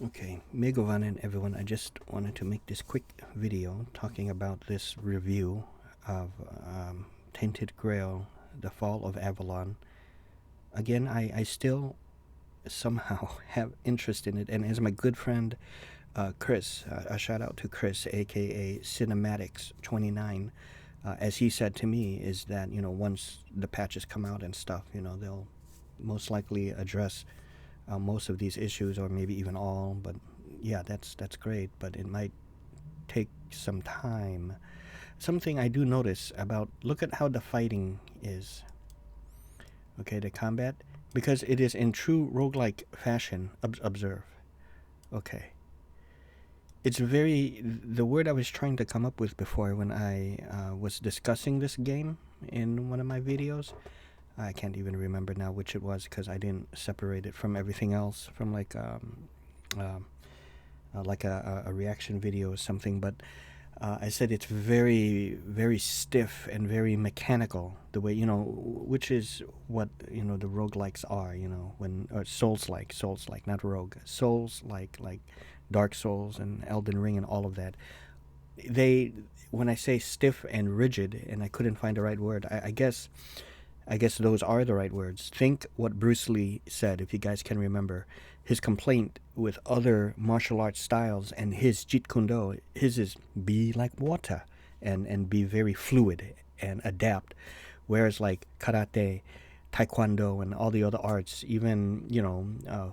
Okay, Megovanen everyone, I just wanted to make this quick video talking about this review of Tainted Grail, The Fall of Avalon. Again, I still somehow have interest in it, and as my good friend Chris, a shout out to Chris, aka Cinematics29, as he said to me, is that, once the patches come out and stuff, they'll most likely address most of these issues, or maybe even all. But yeah, that's great, but it might take some time. Something I do notice about, look at how the fighting is. Okay, the combat, because it is in true roguelike fashion. Observe. Okay. It's the word I was trying to come up with before when I was discussing this game in one of my videos. I can't even remember now which it was, because I didn't separate it from everything else, from like a reaction video or something. But I said it's very, very stiff and very mechanical, the way, which is what, the roguelikes are, when, or Souls-like, not rogue, Souls-like Dark Souls and Elden Ring and all of that. When I say stiff and rigid, and I couldn't find the right word, I guess those are the right words. Think what Bruce Lee said, if you guys can remember. His complaint with other martial arts styles and his Jeet Kune Do, his is be like water and be very fluid and adapt. Whereas like karate, taekwondo, and all the other arts, even,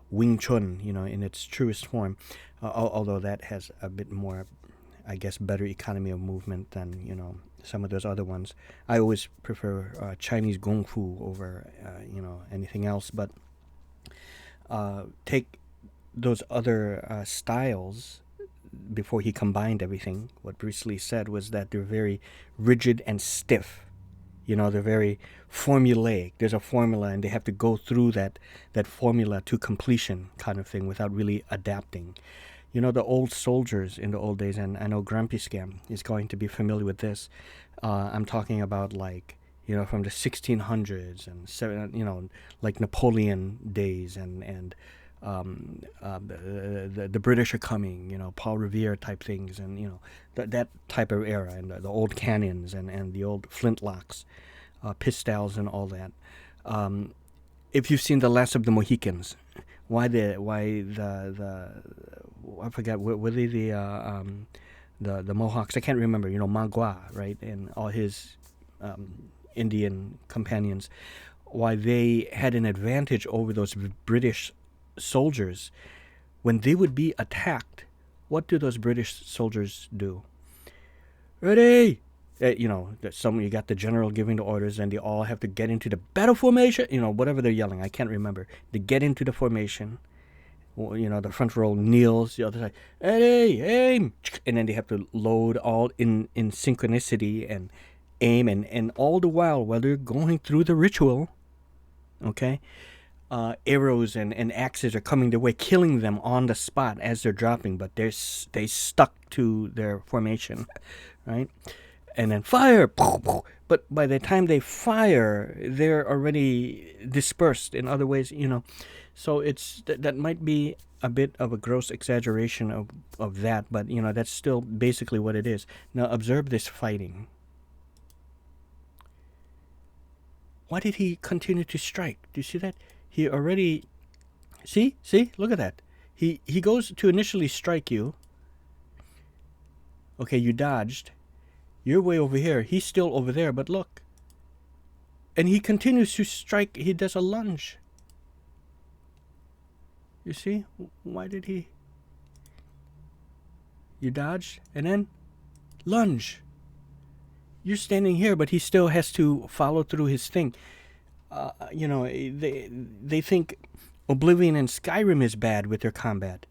Wing Chun, in its truest form, although that has a bit more, I guess, better economy of movement than, some of those other ones. I always prefer Chinese Kung Fu over, anything else. But take those other styles, before he combined everything, what Bruce Lee said was that they're very rigid and stiff. They're very formulaic. There's a formula, and they have to go through that formula to completion, kind of thing, without really adapting. The old soldiers in the old days, and I know Grumpy Scam is going to be familiar with this. I'm talking about, like, from the 1600s and like Napoleon days, and the British are coming, Paul Revere type things, and that type of era, and the old cannons and the old flintlocks, pistols and all that. If you've seen The Last of the Mohicans, why I forgot, were they the Mohawks? I can't remember. Magua, right, and all his Indian companions, why they had an advantage over those British soldiers. When they would be attacked, what do those British soldiers do? Ready! You got the general giving the orders, and they all have to get into the battle formation. Whatever they're yelling, I can't remember. They get into the formation. The front row kneels, the other side, ready, aim, and then they have to load all in synchronicity and aim, and all the while they're going through the ritual, okay, arrows and axes are coming their way, killing them on the spot as they're dropping, but they stuck to their formation, right? And then fire, but by the time they fire, they're already dispersed in other ways, So it's that might be a bit of a gross exaggeration of that, but that's still basically what it is. Now observe this fighting. Why did he continue to strike? Do you see that? He already see, look at that. He goes to initially strike you. Okay, you dodged. You're way over here. He's still over there, but look. And he continues to strike. He does a lunge. You see? Why did he? You dodge and then lunge. You're standing here, but he still has to follow through his thing. They think Oblivion and Skyrim is bad with their combat.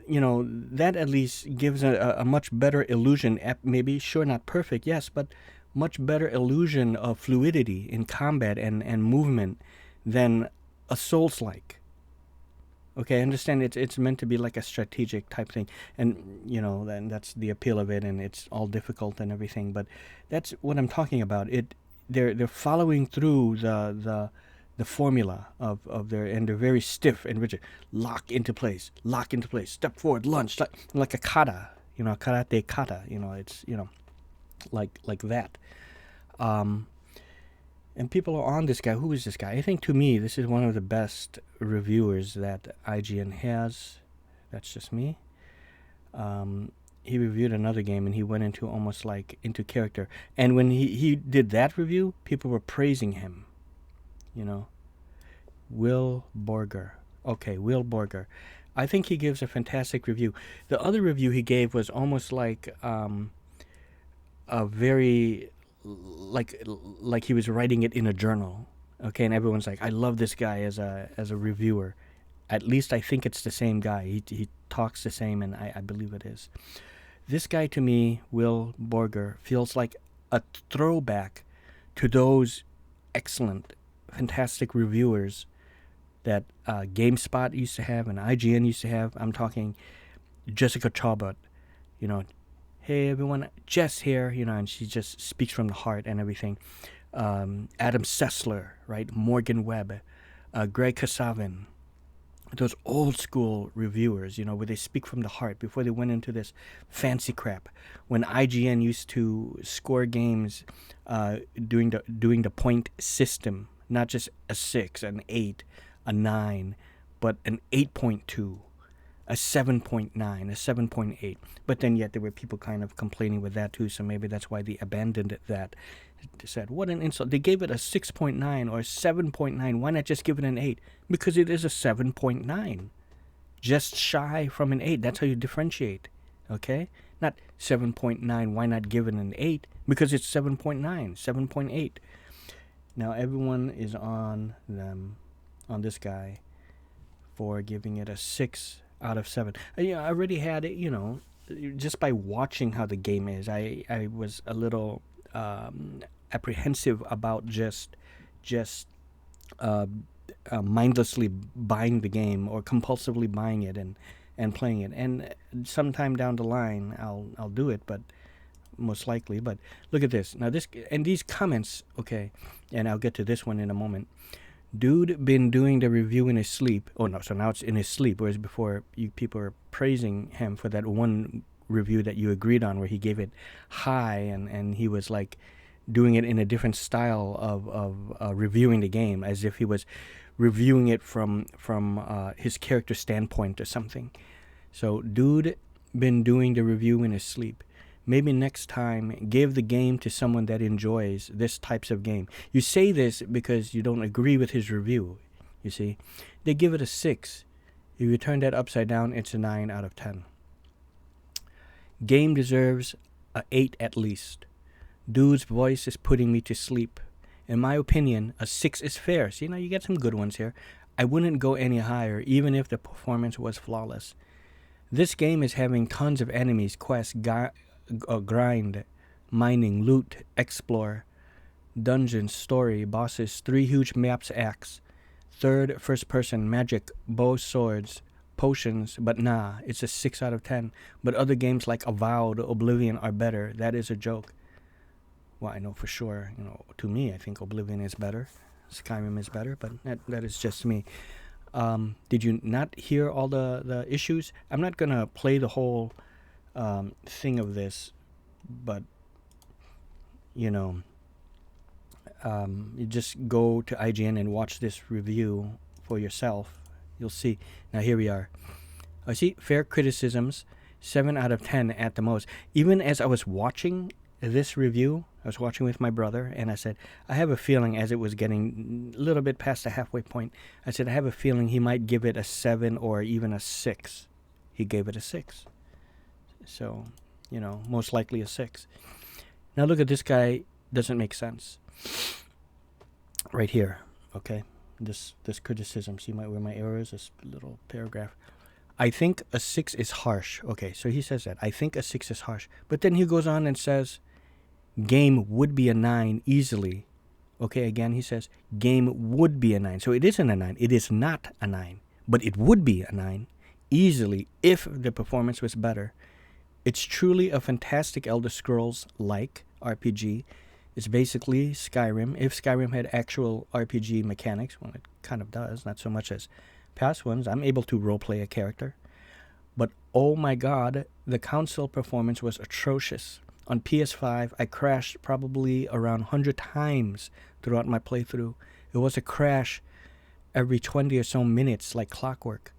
That at least gives a much better illusion, maybe, sure, not perfect, yes, but much better illusion of fluidity in combat and movement than a Souls-like. Okay, I understand it's meant to be like a strategic type thing, and then that's the appeal of it, and it's all difficult and everything. But that's what I'm talking about. They're following through the formula of their, and they're very stiff and rigid. Lock into place, step forward, lunge, like a kata, karate kata, it's, like that. And people are on this guy. Who is this guy? I think, to me, this is one of the best reviewers that IGN has. That's just me. He reviewed another game, and he went into almost like into character. And when he did that review, people were praising him. Will Borger. Okay, Will Borger. I think he gives a fantastic review. The other review he gave was almost like a very like he was writing it in a journal. Okay, and everyone's like, I love this guy as a reviewer. At least I think it's the same guy. He talks the same, and I believe it is. This guy, to me, Will Borger, feels like a throwback to those excellent, fantastic reviewers that GameSpot used to have and IGN used to have. I'm talking Jessica Chobot, hey everyone, Jess here, and she just speaks from the heart and everything. Adam Sessler, right? Morgan Webb, Greg Kasavin, those old school reviewers, where they speak from the heart before they went into this fancy crap. When IGN used to score games doing the point system, not just a 6, an 8, a 9, but an 8.2, a 7.9, a 7.8. But then yet there were people kind of complaining with that too, so maybe that's why they abandoned that. They said, what an insult. They gave it a 6.9 or 7.9. Why not just give it an 8? Because it is a 7.9. Just shy from an 8. That's how you differentiate. Okay? Not 7.9. Why not give it an 8? Because it's 7.9, 7.8. Now everyone is on this guy for giving it a 6 out of 7. I already had it, just by watching how the game is. I was a little apprehensive about just mindlessly buying the game or compulsively buying it and playing it. And sometime down the line, I'll do it, but most likely. But look at this. Now these comments, okay, and I'll get to this one in a moment. Dude been doing the review in his sleep. Oh no, so now it's in his sleep, whereas before people were praising him for that one review that you agreed on where he gave it high and he was like doing it in a different style of reviewing the game, as if he was reviewing it from his character standpoint or something. So dude been doing the review in his sleep. Maybe next time give the game to someone that enjoys this types of game. You say this because you don't agree with his review, you see. They give it a 6. If you turn that upside down, it's a 9 out of 10. Game deserves a 8 at least. Dude's voice is putting me to sleep. In my opinion, a 6 is fair. See, now you get some good ones here. I wouldn't go any higher, even if the performance was flawless. This game is having tons of enemies, quests, grind, mining, loot, explore, dungeons, story, bosses, 3 huge maps, acts, third, first person, magic, bow, swords, potions, but nah, it's a 6 out of 10. But other games like Avowed, Oblivion are better. That is a joke. Well, I know for sure, to me, I think Oblivion is better. Skyrim is better, but that is just me. Did you not hear all the issues? I'm not going to play the whole thing of this, but you just go to IGN and watch this review for yourself. You'll see. Now here we are. I see fair criticisms, 7 out of 10 at the most. Even as I was watching this review, I was watching with my brother, and I said, I have a feeling, as it was getting a little bit past the halfway point, I said, I have a feeling he might give it a 7 or even a 6. He gave it a 6. So, most likely a 6. Now look at this guy. Doesn't make sense. Right here, okay? This criticism. See where my error is? This little paragraph. I think a 6 is harsh. Okay, so he says that. I think a 6 is harsh. But then he goes on and says, game would be a 9 easily. Okay, again, he says, game would be a 9. So it isn't a 9. It is not a 9. But it would be a 9 easily if the performance was better. It's truly a fantastic Elder Scrolls-like RPG. It's basically Skyrim. If Skyrim had actual RPG mechanics, well, it kind of does, not so much as past ones. I'm able to roleplay a character. But oh my god, the console performance was atrocious. On PS5, I crashed probably around 100 times throughout my playthrough. It was a crash every 20 or so minutes like clockwork.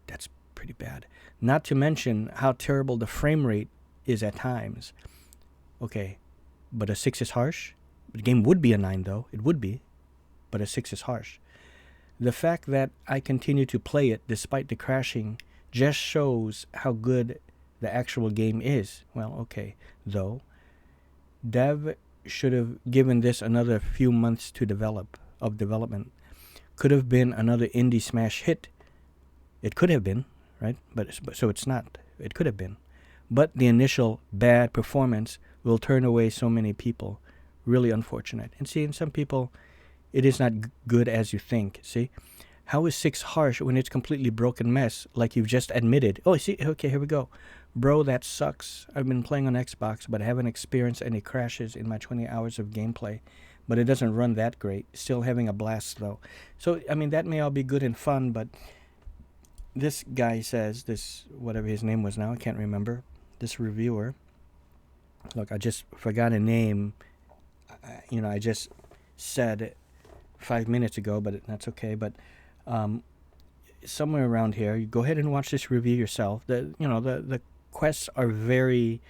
That's pretty bad. Not to mention how terrible the frame rate is at times. Okay, but a 6 is harsh. The game would be a 9 though. It would be. But a 6 is harsh. The fact that I continue to play it despite the crashing just shows how good the actual game is. Well, okay, though. Dev should have given this another few months to development. Could have been another indie smash hit. It could have been, right? But so it's not. It could have been. But the initial bad performance will turn away so many people. Really unfortunate. And see, in some people, it is not good as you think. See? How is 6 harsh when it's completely broken mess, like you've just admitted? Oh, see, okay, here we go. Bro, that sucks. I've been playing on Xbox, but I haven't experienced any crashes in my 20 hours of gameplay. But it doesn't run that great. Still having a blast, though. So, I mean, that may all be good and fun, but this guy says, this, whatever his name was now, I can't remember, this reviewer, look, I just forgot a name, I just said 5 minutes ago, but that's okay, but somewhere around here, you go ahead and watch this review yourself. The quests are very,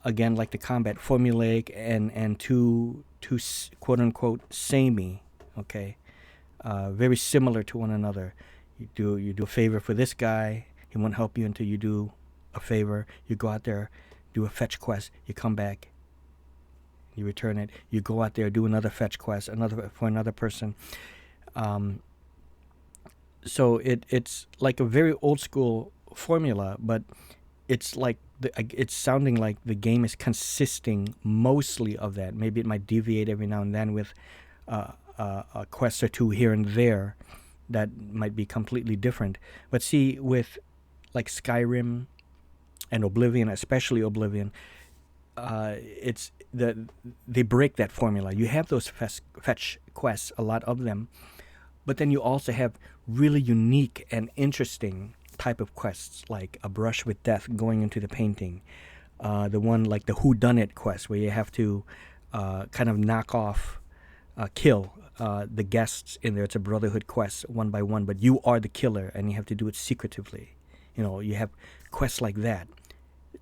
again, like the combat, formulaic and too quote unquote samey. Okay, very similar to one another. You do a favor for this guy, he won't help you until you do a favor. You go out there, do a fetch quest, you come back, you return it. You go out there, do another fetch quest, for another person. So it's like a very old school formula, but it's like it's sounding like the game is consisting mostly of that. Maybe it might deviate every now and then with a quest or two here and there that might be completely different. But see, with like Skyrim and Oblivion, especially Oblivion, it's they break that formula. You have those fetch quests, a lot of them, but then you also have really unique and interesting type of quests, like a brush with death, going into the painting. The one like the whodunit quest, where you have to kind of knock off, kill the guests in there. It's a brotherhood quest, one by one, but you are the killer, and you have to do it secretively. You have quests like that,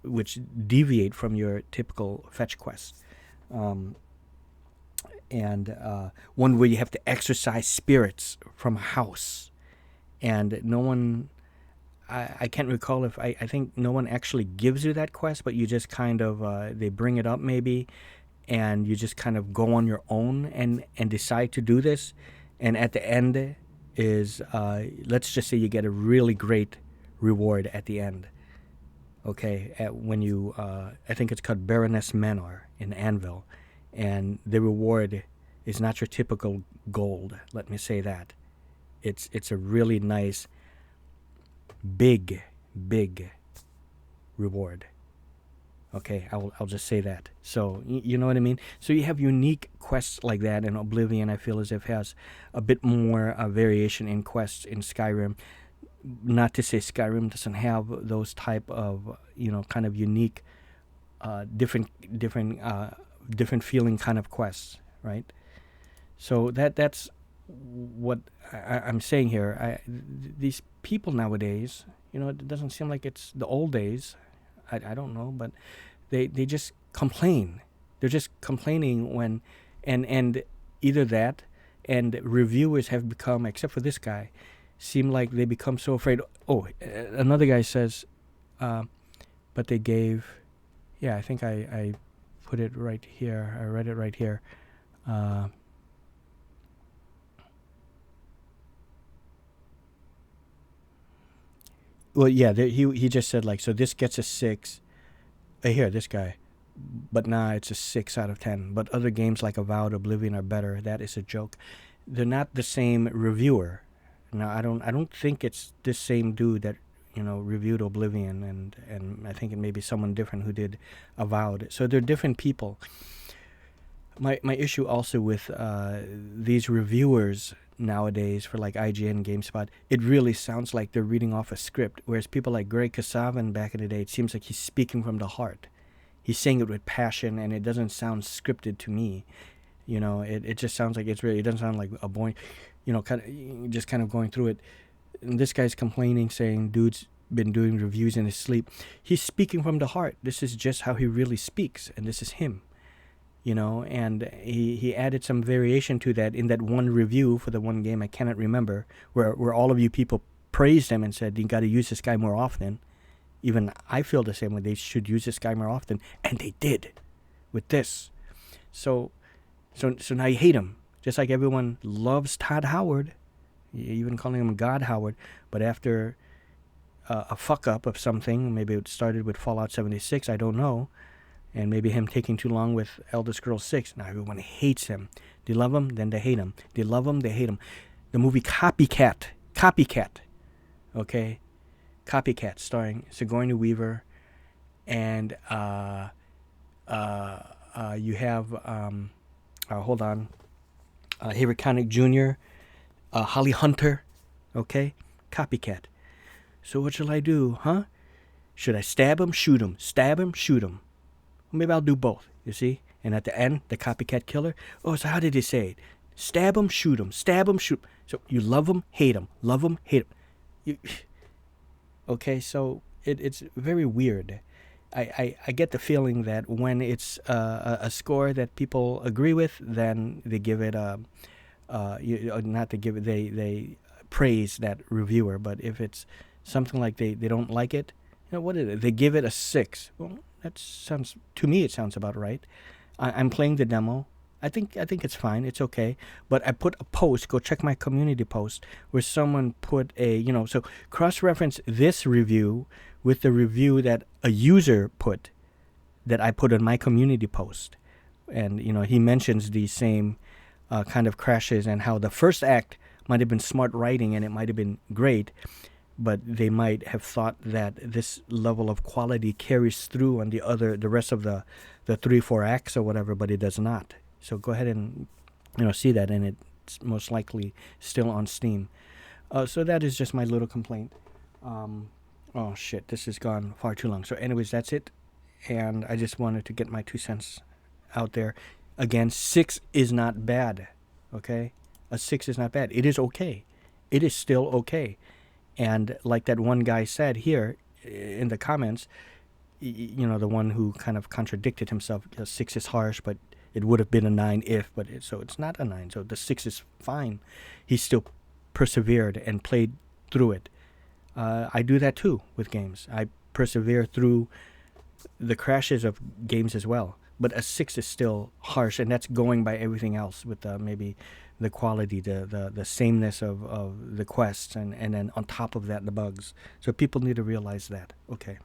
which deviate from your typical fetch quests. And one where you have to exorcise spirits from a house. And no one, I can't recall if, I think no one actually gives you that quest, but you just kind of, they bring it up maybe, and you just kind of go on your own and decide to do this. And at the end is, let's just say you get a really great reward at the end. Okay, when you, I think it's called Baroness Manor in Anvil, and the reward is not your typical gold, let me say that. It's a really nice, big reward. Okay, I'll just say that. So, you know what I mean? So you have unique quests like that, and Oblivion, I feel as if, has a bit more variation in quests in Skyrim. Not to say Skyrim doesn't have those type of, kind of unique, different feeling kind of quests, right? So that's what I'm saying here. These people nowadays, it doesn't seem like it's the old days. I don't know, but they just complain. They're just complaining when, and either that, and reviewers have become, except for this guy, seem like they become so afraid. Oh, another guy says, but they gave, I think I put it right here. I read it right here. Well, yeah, he just said, like, so this gets a 6. Here, this guy. But nah, it's a 6 out of 10. But other games like Avowed, Oblivion are better. That is a joke. They're not the same reviewer. Now, I don't think it's this same dude that, reviewed Oblivion, and I think it may be someone different who did Avowed. So they're different people. my issue also with these reviewers nowadays for like IGN and GameSpot, it really sounds like they're reading off a script. Whereas people like Greg Kasavin back in the day, it seems like he's speaking from the heart. He's saying it with passion, and it doesn't sound scripted to me. You know, it just sounds like it's really. It doesn't sound like a boring, you know, just kind of going through it. And this guy's complaining, saying, "Dude's been doing reviews in his sleep." He's speaking from the heart. This is just how he really speaks, and this is him. You know, and he added some variation to that in that one review for the one game I cannot remember, where all of you people praised him and said, "You got to use this guy more often." Even I feel the same way. They should use this guy more often, and they did with this. So now you hate him, just like everyone loves Todd Howard, even calling him God Howard. But after a fuck up of something, maybe it started with Fallout 76, I don't know, and maybe him taking too long with Elder Scrolls 6. Now everyone hates him. They love him, then they hate him. They love him, they hate him. The movie Copycat, okay? Copycat, starring Sigourney Weaver, and you have hold on, Harry Connick Jr., Holly Hunter, okay? Copycat. So what shall I do, huh? Should I stab him, shoot him? Stab him, shoot him? Well, maybe I'll do both, you see? And at the end, the copycat killer, oh, so how did he say it? Stab him, shoot him. Stab him, shoot him. So you love him, hate him. Love him, hate him. Okay, so it's very weird. I get the feeling that when it's a score that people agree with, then they give it not to give it, they praise that reviewer. But if it's something like they don't like it, you know, what is it? They give it a 6. Well, that sounds, to me, it sounds about right. I'm playing the demo. I think it's fine. It's okay. But I put a post. Go check my community post where someone put a, you know, so cross-reference this review with the review that a user put that I put on my community post. And, you know, he mentions the same kind of crashes and how the first act might have been smart writing and it might have been great, but they might have thought that this level of quality carries through on the rest of the 3-4 acts or whatever, but it does not. So go ahead and, you know, see that, and it's most likely still on Steam. So that is just my little complaint. Oh shit, this has gone far too long. So anyways, that's it, and I just wanted to get my 2 cents out there. Again, 6 is not bad, okay? A 6 is not bad. It is okay. It is still okay. And like that one guy said here in the comments, you know, the one who kind of contradicted himself, 6 is harsh, but it would have been a 9 if, but so it's not a 9. So the 6 is fine. He still persevered and played through it. I do that too with games. I persevere through the crashes of games as well. But a 6 is still harsh, and that's going by everything else with maybe the quality, the sameness of the quests, and then on top of that, the bugs. So people need to realize that. Okay.